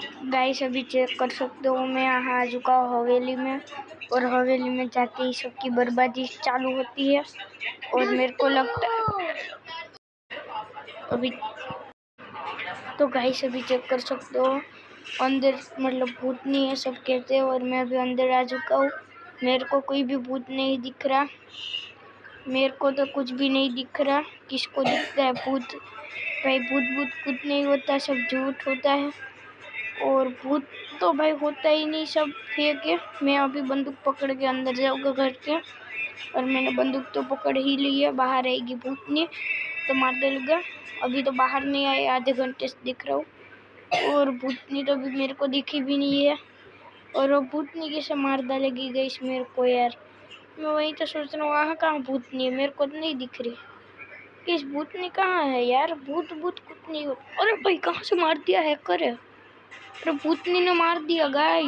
Guys अभी check कर सकते हो, मैं यहाँ आ चुका हूँ हवेली में, और हवेली में जाते ही सबकी बर्बादी चालू होती है। और मेरे को लगता है अभी तो गाइस अभी चेक कर सकते हो, अंदर मतलब भूत नहीं है सब कहते हैं, और मैं अभी अंदर आ चुका हूँ। मेरे को कोई भी भूत नहीं दिख रहा, मेरे को तो कुछ भी नहीं दिख रहा। किसको दिखता है भूत? भाई भूत कुछ नहीं होता, सब झूठ होता है। और भूत तो भाई होता ही नहीं, सब फेक है। मैं अभी बंदूक पकड़ के अंदर जाऊंगा घर के, और मैंने बंदूक तो पकड़ ही ली है। बाहर आएगी भूतनी तो मार देगा। अभी तो बाहर नहीं आए, आधे घंटे से दिख रहा हूँ, और भूतनी तो अभी मेरे को दिखी भी नहीं है। और वो भूतनी कैसे मार डालेगी गई मेरे को यार? मैं वही तो सोच रहा हूँ, वहाँ कहाँ भूतनी है? मेरे को तो नहीं दिख रही। इस भूतनी कहाँ है यार? भूत कुछ नहीं हो। अरे भाई कहाँ से मार दिया? हैकर है। अरे भूतनी ने मार दिया गाइस,